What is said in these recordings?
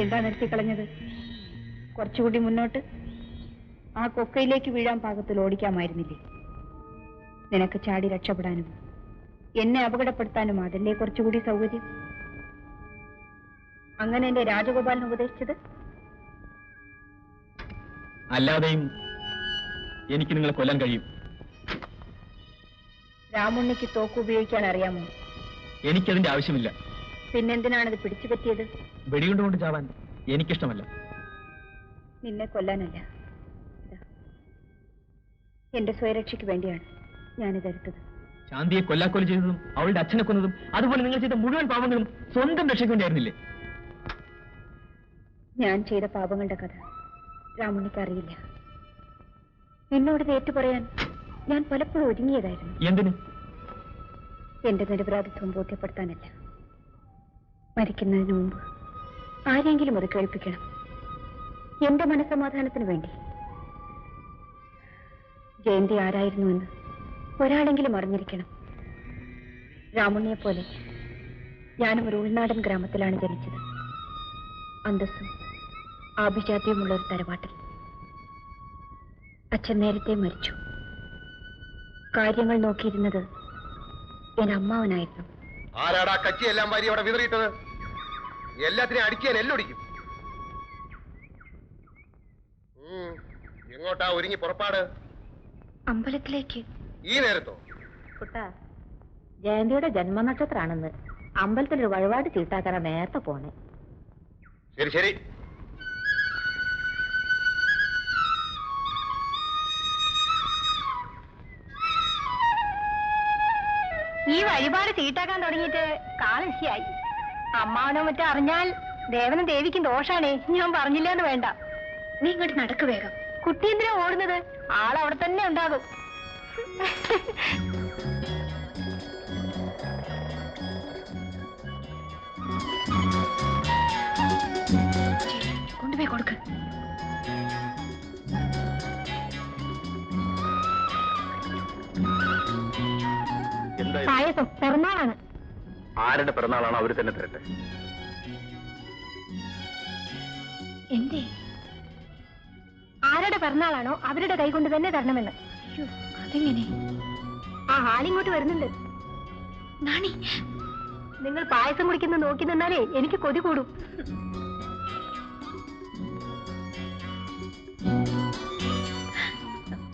എന്താ നിർത്തിക്കളഞ്ഞത്? കുറച്ചുകൂടി മുന്നോട്ട് ആ കൊക്കയിലേക്ക് വീഴാൻ പാകത്തിൽ ഓടിക്കാമായിരുന്നില്ലേ? നിനക്ക് ചാടി രക്ഷപ്പെടാനും എന്നെ അപകടപ്പെടുത്താനും അതല്ലേ കുറച്ചുകൂടി സൗകര്യം? അങ്ങനെ എന്റെ രാജഗോപാലിനെ ഉപദേശിച്ചത്? അല്ലാതെയും എനിക്ക് നിങ്ങളെ കൊല്ലാൻ കഴിയും. രാമുണ്ണിക്ക് തോക്ക് ഉപയോഗിക്കാൻ അറിയാമോ? എനിക്കതിന്റെ ആവശ്യമില്ല. പിന്നെന്തിനാണിത് പിടിച്ചു പറ്റിയത്? വെടികൊണ്ടുകൊണ്ട് ചാവാൻ എനിക്കിഷ്ടമല്ല. നിന്നെ കൊല്ലാനല്ല, എന്റെ സ്വയരക്ഷയ്ക്ക് വേണ്ടിയാണ് ഞാനിതെടുത്തത്. ശാന്തിയെ കൊല്ലാക്കൊല ചെയ്തതും അവളുടെ അച്ഛനെ കൊന്നതും അതുപോലെ നിങ്ങൾ ചെയ്ത മുഴുവൻ പാപങ്ങളും സ്വന്തം രക്ഷയ്ക്ക് വേണ്ടിയായിരുന്നില്ലേ? ഞാൻ ചെയ്ത പാപങ്ങളുടെ കഥ രാമുണ്ണിക്ക് അറിയില്ല. എന്നോട് ഏറ്റു പറയാൻ ഞാൻ പലപ്പോഴും ഒരുങ്ങിയതായിരുന്നു. എന്തിന്? എന്റെ നിരപരാധിത്വം ബോധ്യപ്പെടുത്താനല്ല, മരിക്കുന്നതിന് മുമ്പ് ആരെങ്കിലും അത് കേൾപ്പിക്കണം. എന്റെ മനസ്സമാധാനത്തിന് വേണ്ടി. ജയന്തി ആരായിരുന്നുവെന്ന് ഒരാളെങ്കിലും അറിഞ്ഞിരിക്കണം. രാമുണ്ണിയെ പോലെ ഞാനും ഒരു ഉൾനാടൻ ഗ്രാമത്തിലാണ് ജനിച്ചത്. അന്തസ്സും ആഭിജാത്യമുള്ള ഒരു തറവാട്ടിൽ. അച്ഛൻ നേരത്തെ മരിച്ചു. കാര്യങ്ങൾ നോക്കിയിരുന്നത് എന്റെ അമ്മാവനായിരുന്നു. ആരാടാ കച്ചിയെല്ലാം വാരി അവിടെ വിതറിയിട്ടത്? എല്ലാത്തിനെയും അടിക്കാൻ എല്ലൊടിക്കും. എങ്ങോട്ടാ ഒരുങ്ങി പുറപ്പാട്? അമ്പലത്തിലേക്ക്. ഈ നേരത്തോ? കുട്ടാ, ജയന്തിയുടെ ജന്മനക്ഷത്രമാണെന്ന് അമ്പലത്തിലൊരു വഴിപാട് ചീട്ടാക്കാൻ നേരത്തെ പോണേ. ശരി ശരി. ഈ വഴിപാട് ചീട്ടാക്കാൻ തുടങ്ങിയിട്ട് കാലശിയായി. അമ്മാവനോ മറ്റോ അറിഞ്ഞാൽ ദേവനും ദേവിക്കും ദോഷാണേ. ഞാൻ പറഞ്ഞില്ലെന്ന് വേണ്ട. നീ ഇങ്ങോട്ട് നടക്ക് വേഗം. കുട്ടി എന്തിനാ ഓടുന്നത്? ആളവിടെ തന്നെ ഉണ്ടാകും. കൊണ്ടുപോയി കൊടുക്ക്. പായസം പിറന്നാളാണ്. ആരുടെ പിറന്നാളാണോ അവര് തന്നെ തരട്ടെ. എന്തേ? ആരുടെ പിറന്നാളാണോ അവരുടെ കൈ കൊണ്ട് തന്നെ തരണമെന്ന്. അതെങ്ങനെ? ആ ആളിങ്ങോട്ട് വരുന്നുണ്ട്. നാണി, നിങ്ങൾ പായസം കുടിക്കുന്ന നോക്കി നിന്നാലേ എനിക്ക് കൊതി കൂടും.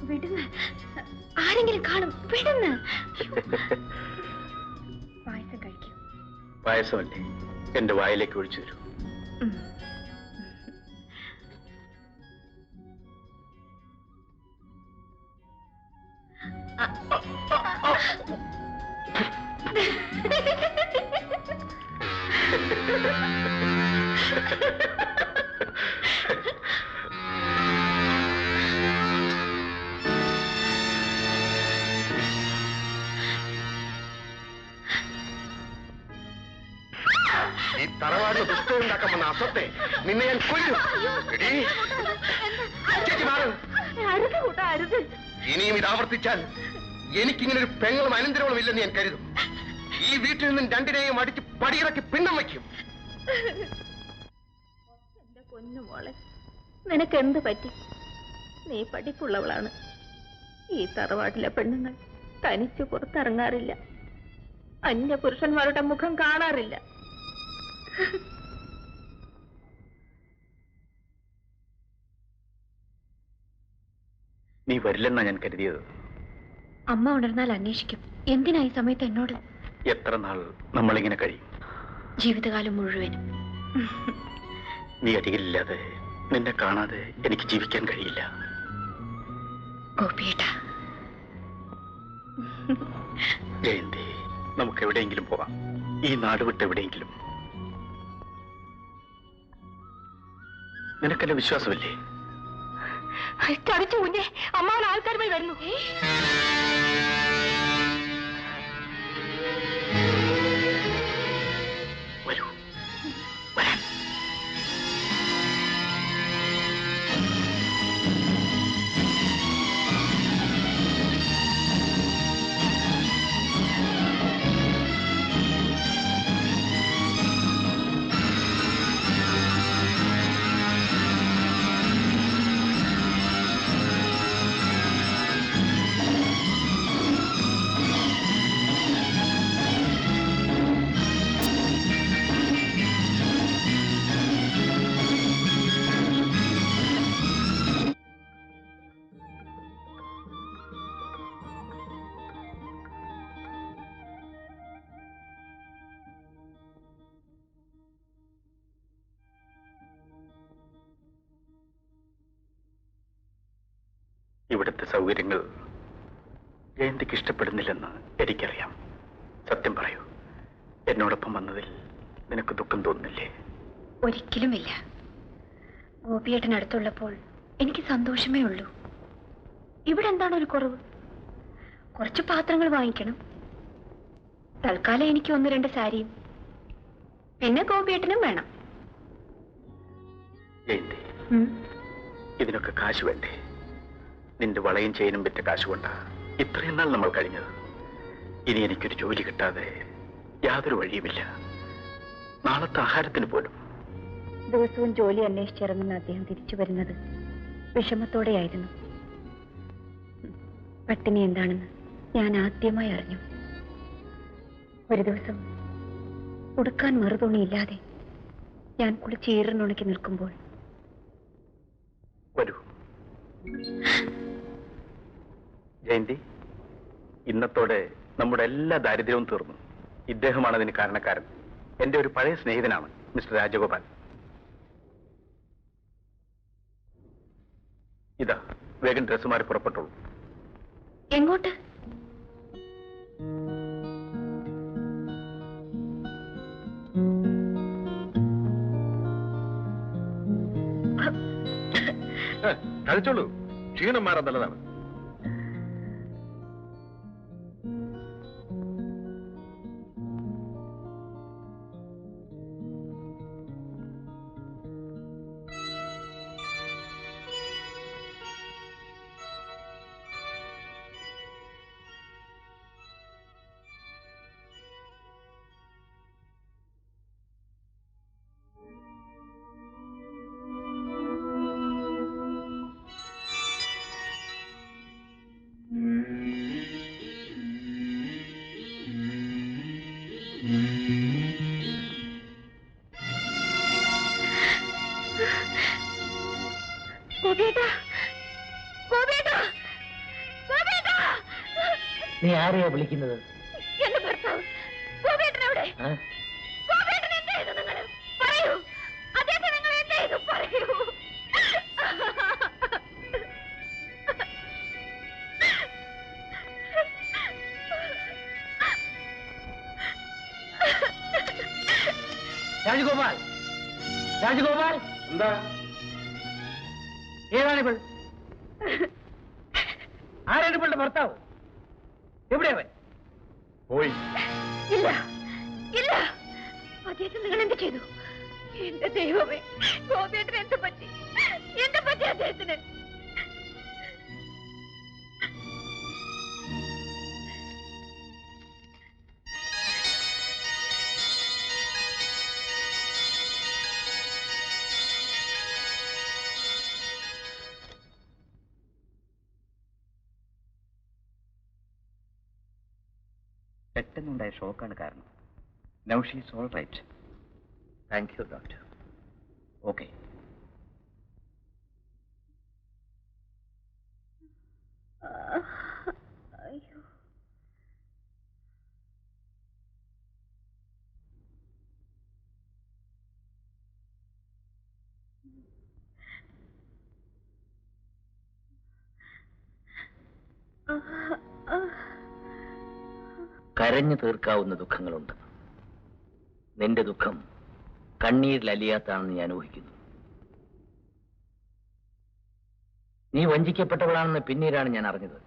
വിടുന്ന്, ആരെങ്കിലും കാണും. വിടുന്ന്. പായസം കഴിക്കും. പായസമല്ലേ എന്റെ വായിലേക്ക് ഒഴിച്ചു തരൂ. ഈ തറവാടിന് പുസ്തകം ഉണ്ടാക്കാമെന്ന അസത്തെ നിന്നെ ഞാൻ കൊല്ലും. ഇനിയും ഇത് ആവർത്തിച്ചാൽ എനിക്കിങ്ങനെ ഒരു പെങ്ങളും അനന്തരവും ഇല്ലെന്ന് ഞാൻ കരുതും. ഈ വീട്ടിൽ നിന്നും രണ്ടിനെയും അടിച്ച് പടിയിറക്കി പിണ്ണം വയ്ക്കും. എന്റെ പൊന്നുമോളെ, നിനക്ക് എന്ത് പറ്റി? നീ പഠിപ്പുള്ളവളാണ്. ഈ തറവാട്ടിലെ പെണ്ണുങ്ങൾ തനിച്ച് പുറത്തിറങ്ങാറില്ല. അന്യ പുരുഷന്മാരുടെ മുഖം കാണാറില്ല. നീ വരില്ലെന്നാ ഞാൻ കരുതിയത്. അമ്മ ഉണർന്നാൽ അന്വേഷിക്കും. എന്തിനാ ഈ സമയത്ത് എന്നോട്? എത്ര നാൾ നമ്മളിങ്ങനെ കഴിയും? ജീവിതകാലം മുഴുവനും. നീ അരികിലില്ലാതെ, നിന്നെ കാണാതെ എനിക്ക് ജീവിക്കാൻ കഴിയില്ല. ഗോപിയേട്ടാ. ജയന്തി, നമുക്ക് എവിടെയെങ്കിലും പോവാം. ഈ നാട് വിട്ട് എവിടെയെങ്കിലും. നിനക്കെന്നെ വിശ്വാസമില്ലേ? ചതിച്ചു കുഞ്ഞെ. അമ്മാവൻ ആൾക്കാരുമായി വരുന്നു. വരൂ, വരാൻ. ഇവിടുത്തെ സൗകര്യങ്ങൾ ജയന്തിക്ക് ഇഷ്ടപ്പെടുന്നില്ലെന്ന് എനിക്കറിയാം. സത്യം പറയൂ, എന്നോടൊപ്പം വന്നതിൽ നിനക്ക് ദുഃഖം തോന്നുന്നില്ലേ? ഒരിക്കലുമില്ല. ഗോപിയേട്ടനടുത്തുള്ളപ്പോൾ എനിക്ക് സന്തോഷമേ ഉള്ളൂ. ഇവിടെ എന്താണ് ഒരു കുറവ്? കുറച്ച് പാത്രങ്ങൾ വാങ്ങിക്കണം. തൽക്കാലം എനിക്ക് 1-2 സാരിയും, പിന്നെ ഗോപിയേട്ടനും വേണം. ജയന്തി, ഇതിനൊക്കെ കാശ് വേണ്ടേ? നിന്റെ വളയും ചെയിനും വിറ്റ കാശ് കൊണ്ടാ ഇത്രയും നാൾ നമ്മൾ കഴിഞ്ഞത്. ഇനി എനിക്കൊരു ജോലി കിട്ടാതെ യാതൊരു വഴിയുമില്ല, നാളത്തെ ആഹാരത്തിന് പോലും. ദിവസവും ജോലി അന്വേഷിച്ചിറങ്ങുന്ന അദ്ദേഹം തിരിച്ചു വരുന്നത് വിഷമത്തോടെയായിരുന്നു. പട്ടിണി എന്താണെന്ന് ഞാൻ ആദ്യമായി അറിഞ്ഞു. ഒരു ദിവസം ഉടുക്കാൻ മറുതുണിയില്ലാതെ ഞാൻ കുളിച്ചീറിനുണക്കി നിൽക്കുമ്പോൾ, വരൂ ജയന്തി, ഇന്നത്തോടെ നമ്മുടെ എല്ലാ ദാരിദ്ര്യവും തീർന്നു. ഇദ്ദേഹമാണ് അതിന് കാരണക്കാരൻ. എന്റെ ഒരു പഴയ സ്നേഹിതനാണ് മിസ്റ്റർ രാജഗോപാൽ. ഇതാ, വേഗം ഡ്രസ് മാറി പുറപ്പെട്ടോളൂ. എങ്ങോട്ട്? കഴിച്ചോളൂ, ക്ഷീണം മാറാൻ നല്ലതാണ്. നീ ആരെയാ വിളിക്കുന്നത്? എന്റെ ഭർത്താവ് ഗോപിയേട്ടനെവിടെ? ഗോപിയേട്ടൻ എന്ത് ചെയ്തു? നിങ്ങൾ പറയൂ. അദ്ദേഹത്തെ നിങ്ങൾ എന്ത് ചെയ്തു? പറയൂ. രാജഗോപാൽ, രാജഗോപാൽ, എന്താ? ഏതാണിപ്പോൾ? ആരാണിപ്പോളുടെ ഭർത്താവ്? എവിടെയവൻ? പോയി. ഇല്ല, ഇല്ല. അദ്ദേഹത്തെ നിങ്ങൾ എന്ത് ചെയ്തു? എന്റെ ദൈവമേ, ഗോപിയേട്ടന് എന്ത് പറ്റി? എന്ത് പറ്റി അദ്ദേഹത്തിന്? പെട്ടെന്നുണ്ടായ ഷോക്കാണ് കാരണം. Now she is all right. Thank you doctor. Okay. കരഞ്ഞു തീർക്കാവുന്ന ദുഃഖങ്ങളുണ്ട്. നിന്റെ ദുഃഖം കണ്ണീരിൽ അലിയാത്താണെന്ന് ഞാൻ ഊഹിക്കുന്നു. നീ വഞ്ചിക്കപ്പെട്ടവളാണെന്ന് പിന്നീടാണ് ഞാൻ അറിഞ്ഞത്.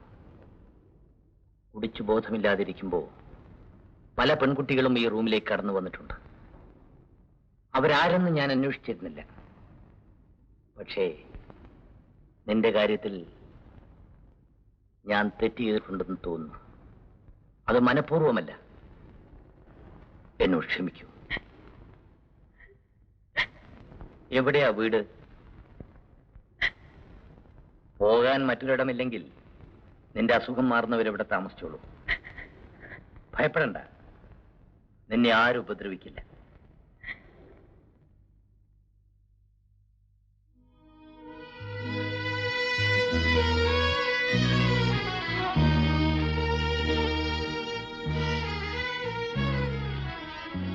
കുടിച്ചു ബോധമില്ലാതിരിക്കുമ്പോൾ പല പെൺകുട്ടികളും ഈ റൂമിലേക്ക് കടന്നു വന്നിട്ടുണ്ട്. അവരാരെന്ന് ഞാൻ അന്വേഷിച്ചിരുന്നില്ല. പക്ഷേ നിന്റെ കാര്യത്തിൽ ഞാൻ തെറ്റ് ചെയ്തിട്ടുണ്ടെന്ന് തോന്നുന്നു. അത് മനഃപൂർവ്വമല്ല. എന്നോട് ക്ഷമിക്കൂ. എവിടെയാ വീട്? പോകാൻ മറ്റൊരിടമില്ലെങ്കിൽ നിന്റെ അസുഖം മാറുന്നവരെവിടെ താമസിച്ചോളൂ. ഭയപ്പെടണ്ട, നിന്നെ ആരും ഉപദ്രവിക്കില്ല.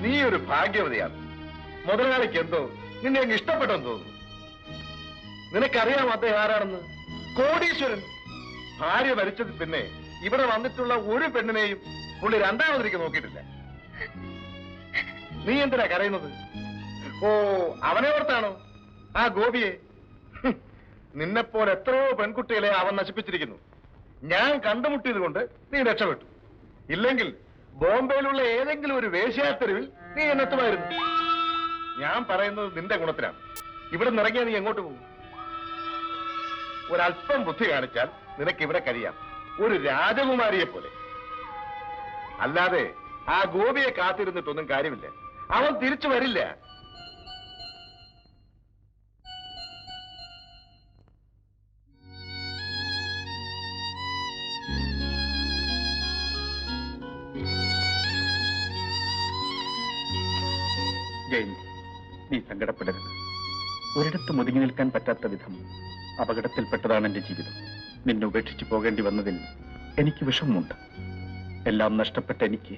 നീ ഒരു ഭാഗ്യവതിയാണ്. മുതലാളിക്ക് എന്തോ നിന്നെ അങ്ങ് ഇഷ്ടപ്പെട്ടെന്ന് തോന്നുന്നു. നിനക്കറിയാം അദ്ദേഹം ആരാണെന്ന്? കോടീശ്വരൻ. ഭാര്യ മരിച്ചത് പിന്നെ ഇവിടെ വന്നിട്ടുള്ള ഒരു പെണ്ണിനെയും പുള്ളി രണ്ടാമതിലേക്ക് നോക്കിയിട്ടില്ല. നീ എന്തിനാ കരയുന്നത്? ഓ, അവനെ ഓർത്താണോ? ആ ഗോപിയെ. നിന്നെപ്പോലെ എത്രയോ പെൺകുട്ടികളെ അവൻ നശിപ്പിച്ചിരിക്കുന്നു. ഞാൻ കണ്ടുമുട്ടിയത് കൊണ്ട് നീ രക്ഷപ്പെട്ടു. ഇല്ലെങ്കിൽ ബോംബെയിലുള്ള ഏതെങ്കിലും ഒരു വേശ്യാത്തെരുവിൽ നീ എന്നെത്തുമായിരുന്നു. ഞാൻ പറയുന്നത് നിന്റെ ഗുണത്തിനാണ്. ഇവിടെ നിറങ്ങിയാൽ നീ എങ്ങോട്ട് പോകും? ഒരല്പം ബുദ്ധി കാണിച്ചാൽ നിനക്ക് ഇവിടെ കഴിയാം, ഒരു രാജകുമാരിയെ പോലെ. അല്ലാതെ ആ ഗോപിയെ കാത്തിരുന്നിട്ടൊന്നും കാര്യമില്ല. അവൻ തിരിച്ചു വരില്ല. ജയന്തി, നീ സങ്കടപ്പെടരുത്. ഒരിടത്തും ഒതുങ്ങി നിൽക്കാൻ പറ്റാത്ത വിധം അപകടത്തിൽപ്പെട്ടതാണ് എന്റെ ജീവിതം. നിന്നെ ഉപേക്ഷിച്ചു പോകേണ്ടി വന്നതിൽ എനിക്ക് വിഷമമുണ്ട്. എല്ലാം നഷ്ടപ്പെട്ട എനിക്ക്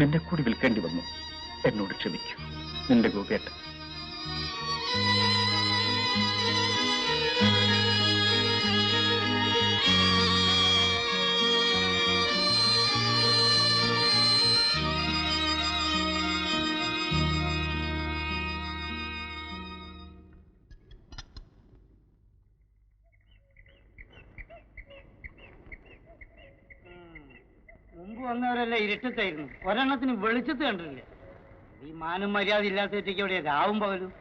നിന്നെ കൂടി വിൽക്കേണ്ടി വന്നു. എന്നോട് ക്ഷമിക്കൂ. നിന്റെ ഗോപിയേട്ടൻ. മുമ്പ് വന്നവരെല്ലാം ഇരുട്ടത്തായിരുന്നു, ഒരെണ്ണത്തിന് വെളിച്ചത്ത് കണ്ടിട്ടില്ല. ഈ മാനം മര്യാദ ഇല്ലാത്തേക്ക് എവിടെയാ രാവും പകലും?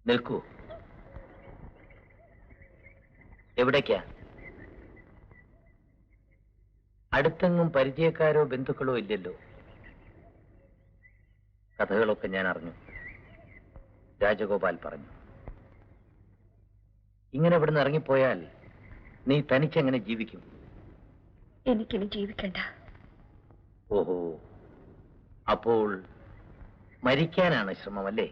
നിൽക്കൂ. എവിടേക്കാ? അടുത്തെങ്ങും പരിചയക്കാരോ ബന്ധുക്കളോ ഇല്ലല്ലോ. കഥകളൊക്കെ ഞാൻ അറിഞ്ഞു. രാജഗോപാൽ പറഞ്ഞു. ഇങ്ങനെ ഇവിടുന്ന് ഇറങ്ങിപ്പോയാൽ നീ തനിച്ചെങ്ങനെ ജീവിക്കും? എനിക്കിനി ജീവിക്കണ്ട. ഓഹോ, അപ്പോൾ മരിക്കാനാണ് ശ്രമമല്ലേ?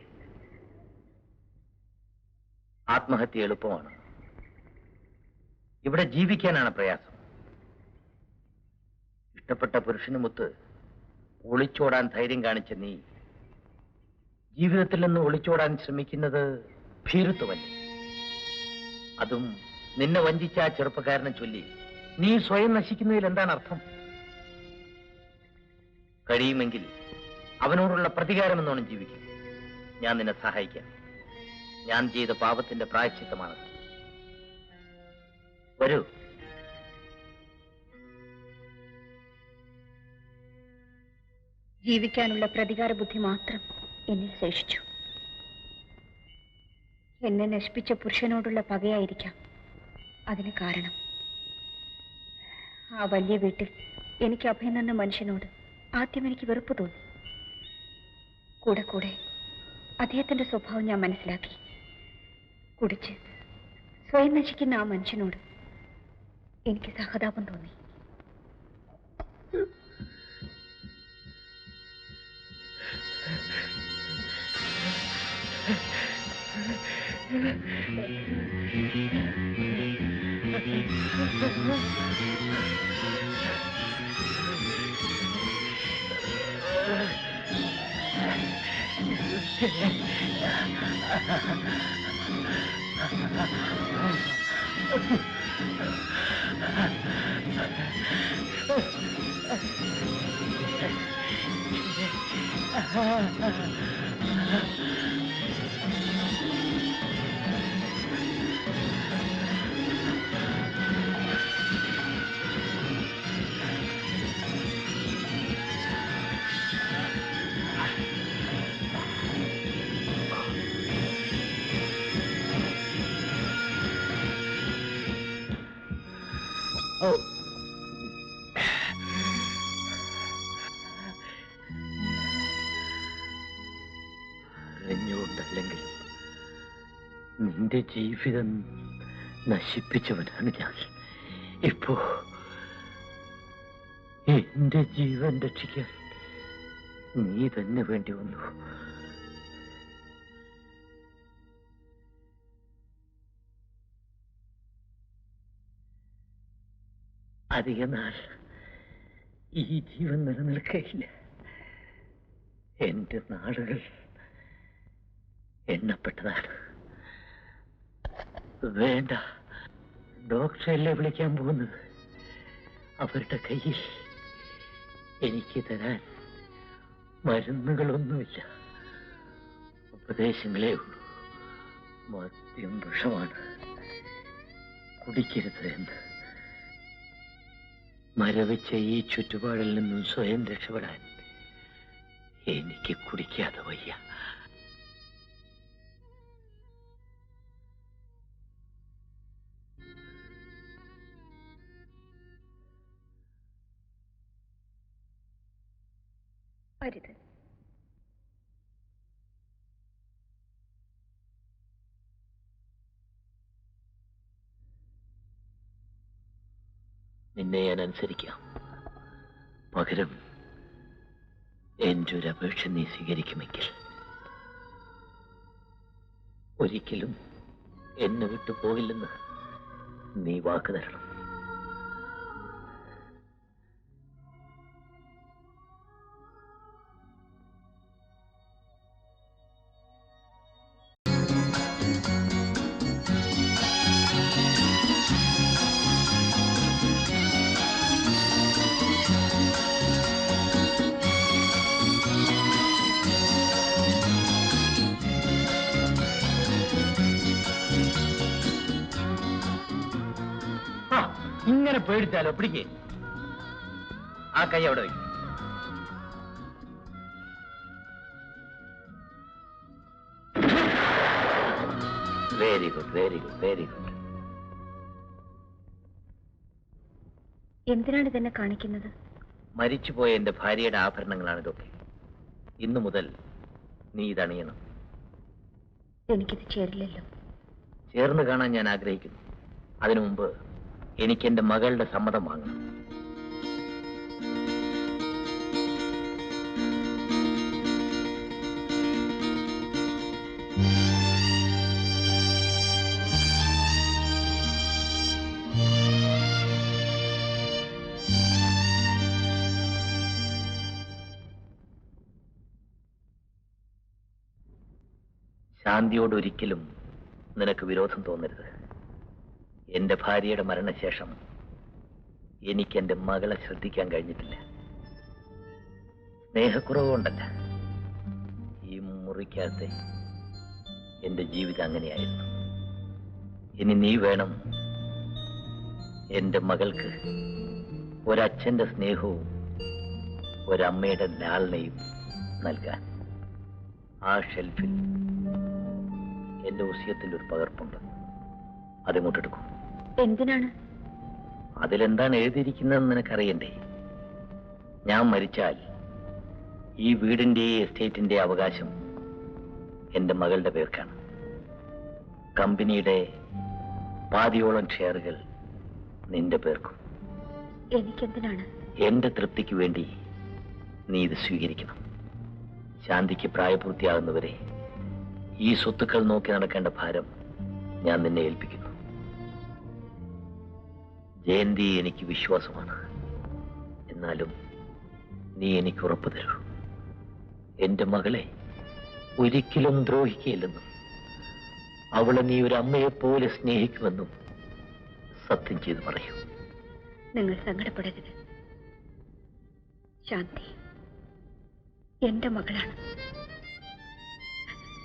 ആത്മഹത്യ എളുപ്പമാണ്, ഇവിടെ ജീവിക്കാനാണ് പ്രയാസം. ഇഷ്ടപ്പെട്ട പുരുഷനുമൊത്ത് ഒളിച്ചോടാൻ ധൈര്യം കാണിച്ച നീ ജീവിതത്തിൽ നിന്ന് ഒളിച്ചോടാൻ ശ്രമിക്കുന്നത് ഭീരുത്വമല്ലേ? അതും നിന്നെ വഞ്ചിച്ച ആ ചെറുപ്പക്കാരനെ ചൊല്ലി നീ സ്വയം നശിക്കുന്നതിൽ എന്താണ് അർത്ഥം? കഴിയുമെങ്കിൽ അവനോടുള്ള പ്രതികാരം എന്നോണം ജീവിക്കും. ഞാൻ നിന്നെ സഹായിക്കാം. ഞാൻ ചെയ്ത പാപത്തിന്റെ പ്രായശ്ചിത്തമാണ്. വരൂ. ജീവിക്കാനുള്ള പ്രതികാര ബുദ്ധി മാത്രം എന്നിൽ ശേഷിച്ചു. എന്നെ നശിപ്പിച്ച പുരുഷനോടുള്ള പകയായിരിക്കാം അതിന് കാരണം. ആ വലിയ വീട്ടിൽ എനിക്ക് അഭയം തന്ന മനുഷ്യനോട് ആദ്യം എനിക്ക് വെറുപ്പ് തോന്നി. കൂടെ കൂടെ അദ്ദേഹത്തിന്റെ സ്വഭാവം ഞാൻ മനസ്സിലാക്കി. കുടിച്ച് സ്വയം നശിക്കുന്ന ആ മനുഷ്യനോട് എനിക്ക് സഹതാപം തോന്നി. അറിഞ്ഞുകൊണ്ടല്ലെങ്കിലും നിന്റെ ജീവിതം നശിപ്പിച്ചവനാണ് ഞാൻ. ഇപ്പോ എന്റെ ജീവൻ രക്ഷിക്കാൻ നീ തന്നെ വേണ്ടി വന്നു. അധിക നാൾ ഈ ജീവൻ നിലനിൽക്കയില്ല. എന്റെ നാളുകൾ എണ്ണപ്പെട്ടതാണ്. വേണ്ട, ഡോക്ടറല്ലേ വിളിക്കാൻ പോകുന്നത്. അവരുടെ കയ്യിൽ എനിക്ക് തരാൻ മരുന്നുകളൊന്നുമില്ല, ഉപദേശങ്ങളേ ഉള്ളൂ. മദ്യം വിഷമാണ്, കുടിക്കരുത് എന്ന്. മരവിച്ച ഈ ചുറ്റുപാടിൽ നിന്നും സ്വയം രക്ഷപ്പെടാൻ എനിക്ക് കുടിക്കാതെ വയ്യ. അരുത്. നിന്നെ ഞാൻ അനുസരിക്കാം. പകരം എന്റെ ഒരു അപേക്ഷ നീ സ്വീകരിക്കുമെങ്കിൽ ഒരിക്കലും എന്നെ വിട്ടു പോകില്ലെന്ന് നീ വാക്ക് തരണം. ഇങ്ങനെ പേടിച്ചാലോ? പിടിക്കേ, ആ കൈ അവിടെ വയ്ക്കും. Very good, very good, very good. എന്തിനാണ് ഇതെന്നെ കാണിക്കുന്നത്? മരിച്ചുപോയ എന്റെ ഭാര്യയുടെ ആഭരണങ്ങളാണ് ഇതൊക്കെ. ഇന്നു മുതൽ നീ ഇതണിയണം. എനിക്കിത് ചേരില്ലല്ലോ. ചേർന്ന് കാണാൻ ഞാൻ ആഗ്രഹിക്കുന്നു. അതിനു മുമ്പ് എനിക്ക് എന്റെ മകളുടെ സമ്മതം വാങ്ങണം. ശാന്തിയോട് ഒരിക്കലും നിനക്ക് വിരോധം തോന്നരുത്. എന്റെ ഭാര്യയുടെ മരണശേഷം എനിക്ക് എന്റെ മകളെ ശ്രദ്ധിക്കാൻ കഴിഞ്ഞിട്ടില്ല. സ്നേഹക്കുറവ് കൊണ്ടല്ല, ഈ മുറിക്കകത്തെ എന്റെ ജീവിതം അങ്ങനെയായിരുന്നു. ഇനി നീ വേണം എന്റെ മകൾക്ക് ഒരച്ഛന്റെ സ്നേഹവും ഒരമ്മയുടെ ലാളനയും നൽകാൻ. ആ ഷെൽഫിൽ എന്റെ വസിയത്തിന്റെ ഒരു പകർപ്പുണ്ട്, അതിങ്ങോട്ടെടുക്കും. എന്തിനാണ്? അതിലെന്താണ് എഴുതിയിരിക്കുന്നതെന്ന് നിനക്കറിയണ്ടേ? ഞാൻ മരിച്ചാൽ ഈ വീടിന്റെ എസ്റ്റേറ്റിന്റെ അവകാശം എന്റെ മകളുടെ പേർക്കാണ്. കമ്പനിയുടെ പാതിയോളം ഷെയറുകൾ നിന്റെ പേർക്കും. എനിക്കെന്തിനാണ്? എന്റെ തൃപ്തിക്ക് വേണ്ടി നീ ഇത് സ്വീകരിക്കണം. ശാന്തിക്ക് പ്രായപൂർത്തിയാകുന്നവരെ ഈ സ്വത്തുക്കൾ നോക്കി നടക്കേണ്ട ഭാരം ഞാൻ നിന്നെ ഏൽപ്പിക്കുന്നു. ജയന്തി എനിക്ക് വിശ്വാസമാണ്, എന്നാലും നീ എനിക്ക് ഉറപ്പ് തരൂ. എന്റെ മകളെ ഒരിക്കലും ദ്രോഹിക്കുകയില്ലെന്നും അവളെ നീ ഒരു അമ്മയെപ്പോലെ സ്നേഹിക്കുമെന്നും സത്യം ചെയ്ത് പറയൂ. നിങ്ങൾ സങ്കടപ്പെടരുത്. ശാന്തി എന്റെ മകളാണ്.